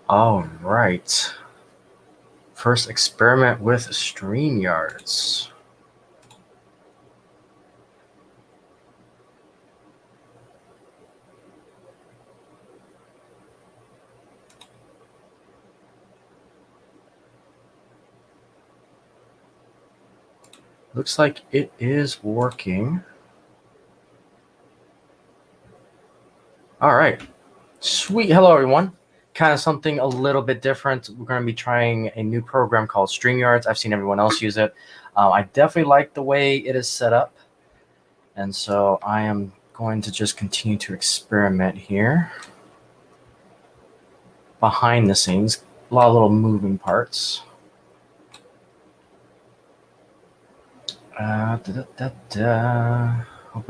All right. First experiment with StreamYards. Looks like it is working. All right. Sweet. Hello, everyone. Kind of something a little bit different. We're going to be trying a new program called StreamYards. I've seen everyone else use it. I definitely like the way it is set up. And so I am going to just continue to experiment here. Behind the scenes, a lot of little moving parts. Hope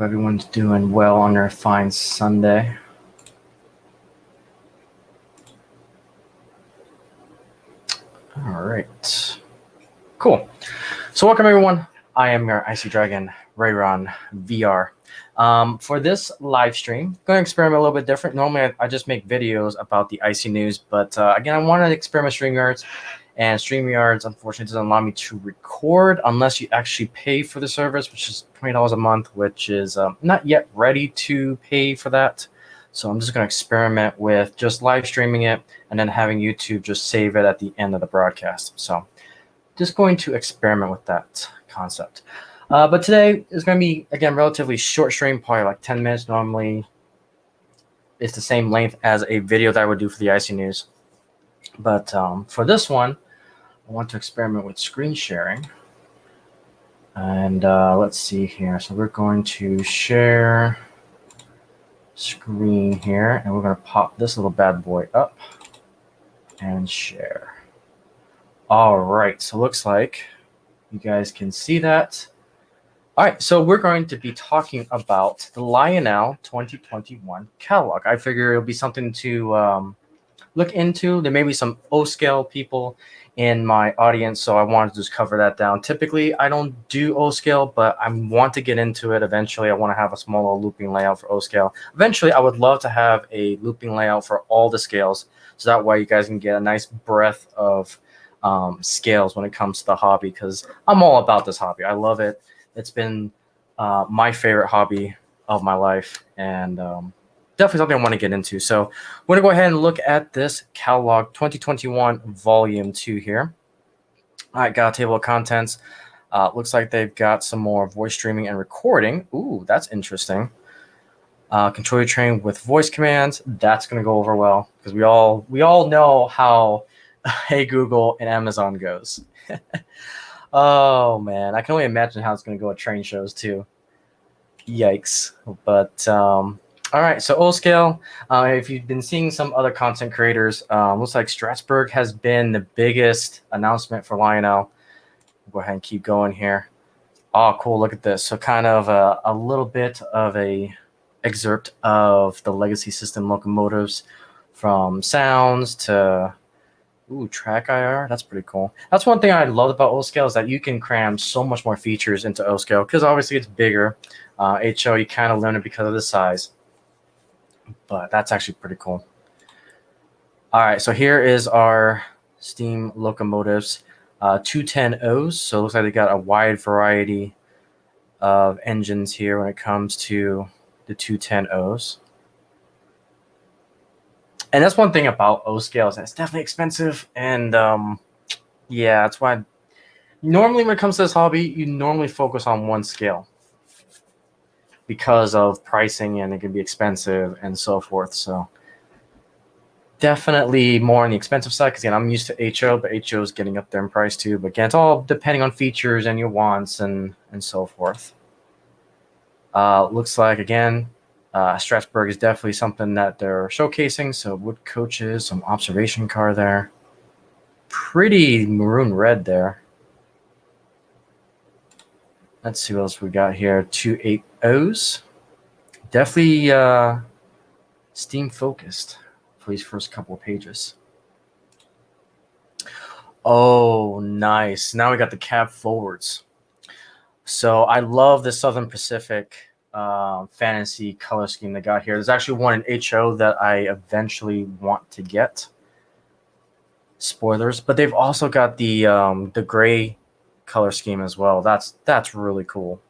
everyone's doing well on their fine Sunday. All right. Cool. So welcome, everyone. I am your Icey Dragon, Rayron VR. For this live stream, I'm going to experiment a little bit different. Normally, I just make videos about the Icey news, but again, I wanted to experiment StreamYards, and StreamYards, unfortunately, doesn't allow me to record unless you actually pay for the service, which is $20 a month, which is not yet ready to pay for that. So I'm just going to experiment with just live streaming it and then having YouTube just save it at the end of the broadcast. So just going to experiment with that concept. But today is going to be, again, relatively short stream, probably like 10 minutes. Normally, it's the same length as a video that I would do for the Icey News. But for this one, I want to experiment with screen sharing. And let's see here. So we're going to share screen here, and we're going to pop this little bad boy up and share. All right, so looks like you guys can see that. All right, so we're going to be talking about the Lionel 2021 catalog. I figure it'll be something to look into. There may be some O-scale people in my audience, so I wanted to just cover that down. Typically, I don't do O-scale, but I want to get into it eventually. I want to have a small little looping layout for O-scale. Eventually, I would love to have a looping layout for all the scales, so that way you guys can get a nice breadth of scales when it comes to the hobby, because I'm all about this hobby. I love it. It's been my favorite hobby of my life, and definitely something I want to get into. So we're going to go ahead and look at this catalog 2021 volume 2 here. All right, got a table of contents. Looks like they've got some more voice streaming and recording. Ooh, that's interesting. Control your train with voice commands. That's going to go over well, because we all know how Hey Google and Amazon goes. Oh man, I can only imagine how it's going to go at train shows too. Yikes. But all right, so O-scale, if you've been seeing some other content creators, looks like Strasbourg has been the biggest announcement for Lionel. Go ahead and keep going here. Oh, cool, look at this. So kind of a little bit of a excerpt of the legacy system locomotives, from sounds to track IR. That's pretty cool. That's one thing I love about O-scale, is that you can cram so much more features into O-scale, because obviously it's bigger. HO, you kind of learn it because of the size, but that's actually pretty cool. All right, so here is our steam locomotives, 210Os. So it looks like they got a wide variety of engines here when it comes to the 210Os. And that's one thing about O-scale, is that it's definitely expensive. And yeah, that's why normally when it comes to this hobby, you normally focus on one scale because of pricing, and it can be expensive and so forth. So definitely more on the expensive side, because again, I'm used to HO, but HO is getting up there in price too. But again, it's all depending on features and your wants and so forth. Looks like, again, Strasbourg is definitely something that they're showcasing. So wood coaches, some observation car there. Pretty maroon red there. Let's see what else we got here. 280s. Definitely steam focused for these first couple of pages. Oh, nice. Now we got the cab forwards. So I love the Southern Pacific fantasy color scheme they got here. There's actually one in HO that I eventually want to get. spoilers, but they've also got the gray color scheme as well. That's really cool.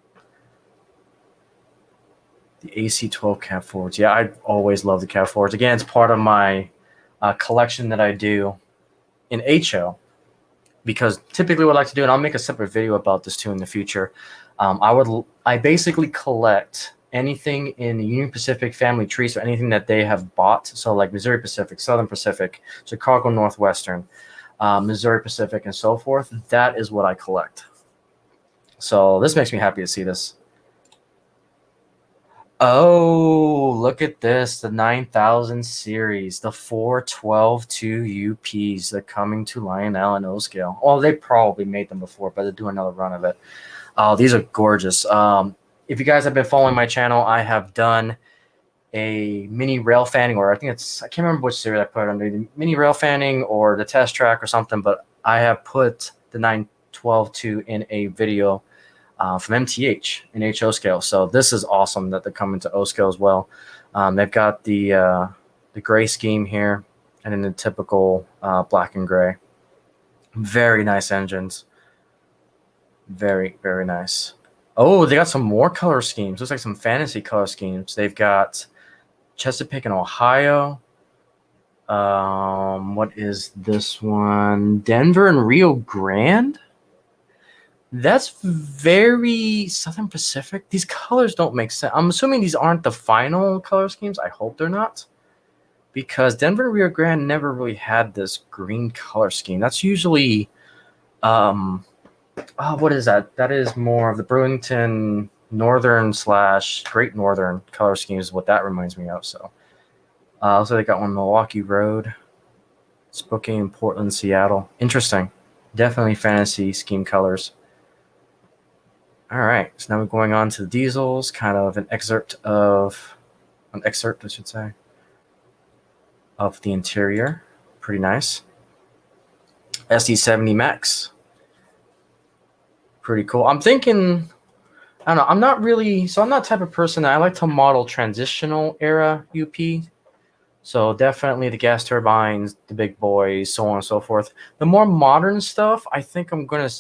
The AC-12 Cat Forwards. Yeah, I always love the Cat Forwards. Again, it's part of my collection that I do in HO, because typically what I like to do, and I'll make a separate video about this too in the future, I basically collect anything in the Union Pacific family tree, so anything that they have bought, so like Missouri Pacific, Southern Pacific, Chicago Northwestern, Missouri Pacific, and so forth. That is what I collect. So this makes me happy to see this. Oh, look at this. The 9000 series, the 412 2 UPs. They're coming to Lionel and O scale. Well, they probably made them before, but they're doing another run of it. Oh, these are gorgeous. If you guys have been following my channel, I have done a mini rail fanning, or I can't remember which series I put it under, the mini rail fanning or the test track or something, but I have put the 912 2 in a video from MTH in HO scale. So this is awesome that they're coming to O scale as well. They've got the gray scheme here, and then the typical black and gray. Very nice engines. Very, very nice. Oh, they got some more color schemes. Looks like some fantasy color schemes. They've got Chesapeake and Ohio. What is this one? Denver and Rio Grande? That's very Southern Pacific. These colors don't make sense. I'm assuming these aren't the final color schemes. I hope they're not, because Denver and Rio Grande never really had this green color scheme. That's usually, what is that? That is more of the Burlington Northern / Great Northern color scheme is what that reminds me of. So, also they got one Milwaukee Road, Spokane, Portland, Seattle. Interesting. Definitely fantasy scheme colors. All right, so now we're going on to the diesels, kind of an excerpt, I should say, of the interior. Pretty nice. SD70 Max. Pretty cool. I'm thinking, I don't know, I'm not the type of person that I like to model transitional era UP. So definitely the gas turbines, the big boys, so on and so forth. The more modern stuff, I think I'm going to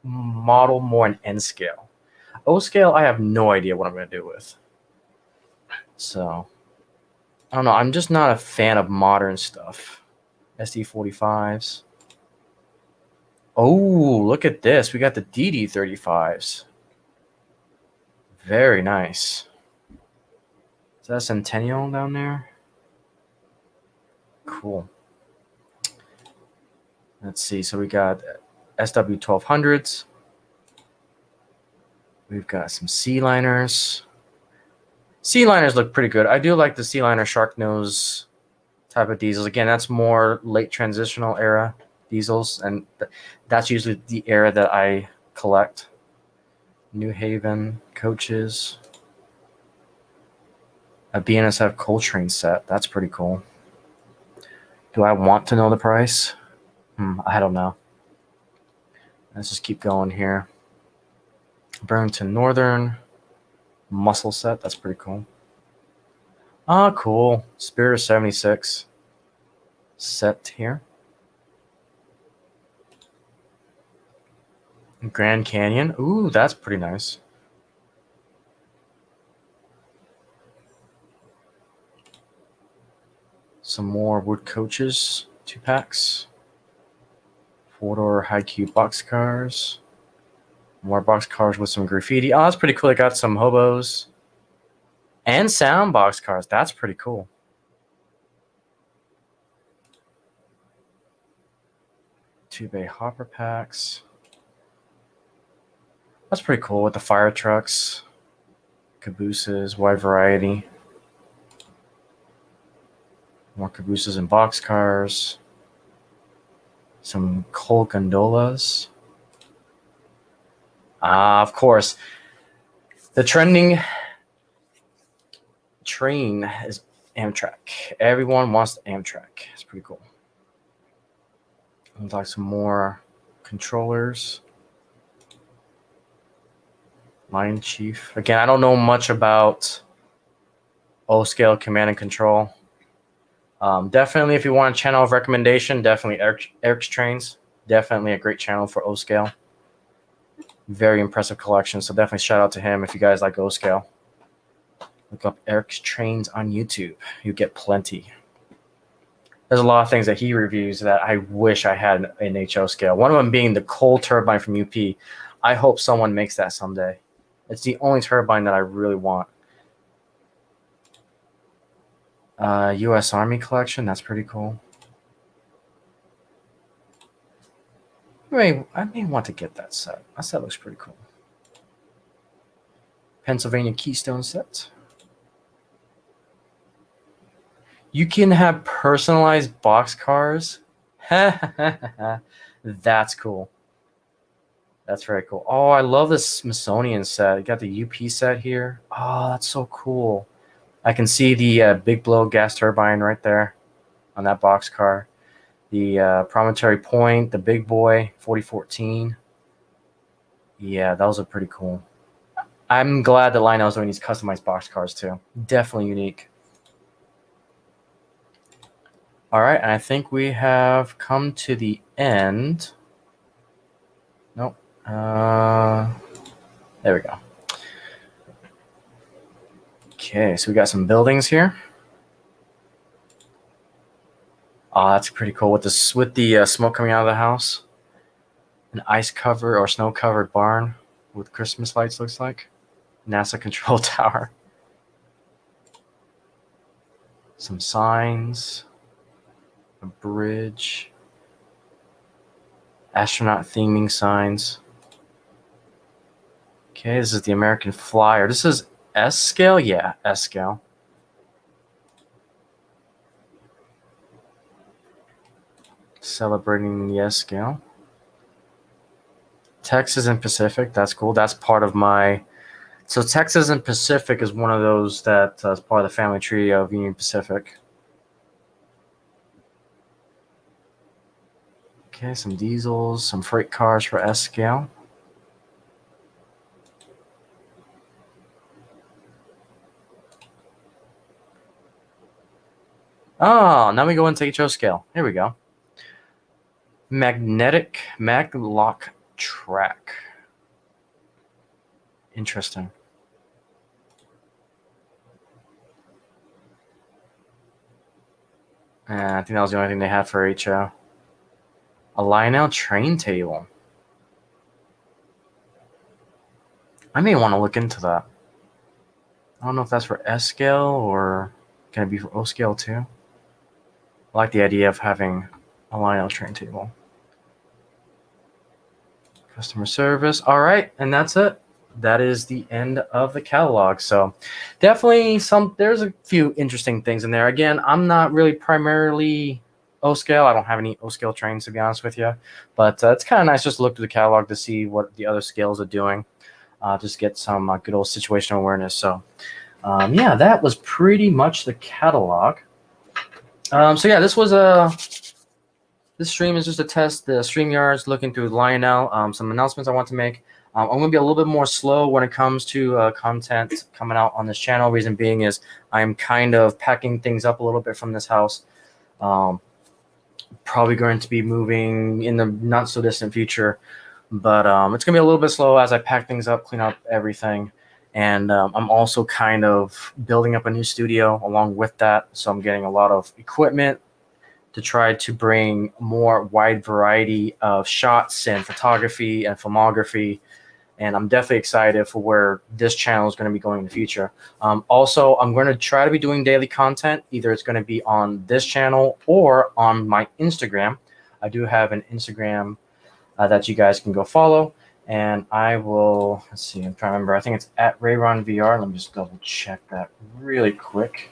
model more in N scale. O scale, I have no idea what I'm going to do with. So, I don't know. I'm just not a fan of modern stuff. SD45s. Oh, look at this. We got the DD35s. Very nice. Is that a Centennial down there? Cool. Let's see. So we got SW1200s. We've got some C-liners. C-liners look pretty good. I do like the C-liner shark nose type of diesels. Again, that's more late transitional era diesels, and that's usually the era that I collect. New Haven coaches. A BNSF Coltrane set. That's pretty cool. Do I want to know the price? I don't know. Let's just keep going here. Burlington Northern muscle set. That's pretty cool. Ah, cool. Spirit of 76 set here. Grand Canyon. Ooh, that's pretty nice. Some more wood coaches, 2-packs. 4-door high cube boxcars. More boxcars with some graffiti. Oh, that's pretty cool. They got some hobos and sound boxcars. That's pretty cool. Two-bay hopper packs. That's pretty cool with the fire trucks, cabooses, wide variety. More cabooses and boxcars. Some coal gondolas. Of course. The trending train is Amtrak. Everyone wants the Amtrak. It's pretty cool. Looks like some more controllers. Line Chief. Again, I don't know much about O-scale command and control. Definitely, if you want a channel of recommendation, definitely Eric's Trains. Definitely a great channel for O scale. Very impressive collection. So definitely shout out to him if you guys like O scale. Look up Eric's Trains on YouTube. You get plenty. There's a lot of things that he reviews that I wish I had in HO scale. One of them being the coal turbine from UP. I hope someone makes that someday. It's the only turbine that I really want. U.S. Army collection. That's pretty cool. I may want to get that set. That set looks pretty cool. Pennsylvania Keystone set. You can have personalized boxcars. That's cool. That's very cool. Oh, I love this Smithsonian set. You got the UP set here. Oh, that's so cool. I can see the Big Blow gas turbine right there on that boxcar. The Promontory Point, the Big Boy, 4014. Yeah, those are pretty cool. I'm glad that Lionel's doing these customized boxcars too. Definitely unique. All right, and I think we have come to the end. Nope. There we go. Okay, so we got some buildings here. Oh, that's pretty cool with the smoke coming out of the house. An ice cover or snow covered barn with Christmas lights, looks like. NASA control tower. Some signs. A bridge. Astronaut theming signs. Okay, this is the American Flyer. This is S scale? Yeah, S scale. Celebrating the S scale. Texas and Pacific. That's cool. That's part of my... So Texas and Pacific is one of those that is part of the family tree of Union Pacific. Okay, some diesels, some freight cars for S scale. Oh, now we go into HO scale. Here we go. Magnetic Maglock track. Interesting. I think that was the only thing they had for HO. A Lionel train table. I may want to look into that. I don't know if that's for S scale or can it be for O scale too? I like the idea of having a Lionel train table. Customer service. All right, and that's it. That is the end of the catalog. So definitely there's a few interesting things in there. Again, I'm not really primarily O scale. I don't have any O scale trains, to be honest with you. But it's kind of nice just to look through the catalog to see what the other scales are doing. Just get some good old situational awareness. So yeah, that was pretty much the catalog. So yeah, this stream is just a test. The StreamYard's looking through Lionel. Some announcements I want to make. I'm going to be a little bit more slow when it comes to content coming out on this channel. Reason being is I'm kind of packing things up a little bit from this house. Probably going to be moving in the not so distant future, but it's going to be a little bit slow as I pack things up, clean up everything. And I'm also kind of building up a new studio along with that. So I'm getting a lot of equipment to try to bring more wide variety of shots and photography and filmography. And I'm definitely excited for where this channel is going to be going in the future. Also, I'm going to try to be doing daily content. Either it's going to be on this channel or on my Instagram. I do have an Instagram that you guys can go follow. And I will, let's see, I'm trying to remember. I think it's at RayronVR. Let me just double check that really quick.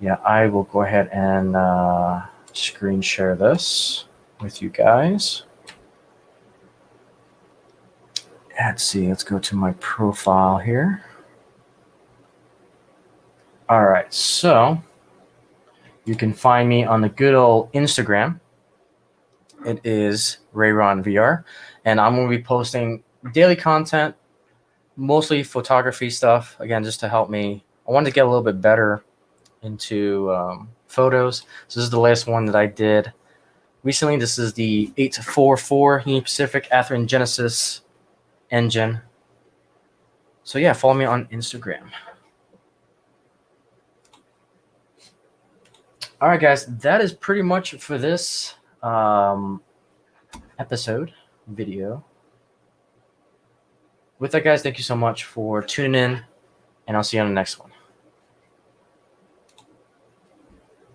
Yeah, I will go ahead and screen share this with you guys. Let's see, let's go to my profile here. All right, so you can find me on the good old Instagram. It is RayronVR, and I'm going to be posting daily content mostly photography stuff. Again, just to help me. I wanted to get a little bit better into photos. So this is the latest one that I did recently. This is the 844 Union Pacific Athearn Genesis engine. So yeah, follow me on Instagram. All right, guys, that is pretty much for this episode video. With that, guys, thank you so much for tuning in, and I'll see you on the next one.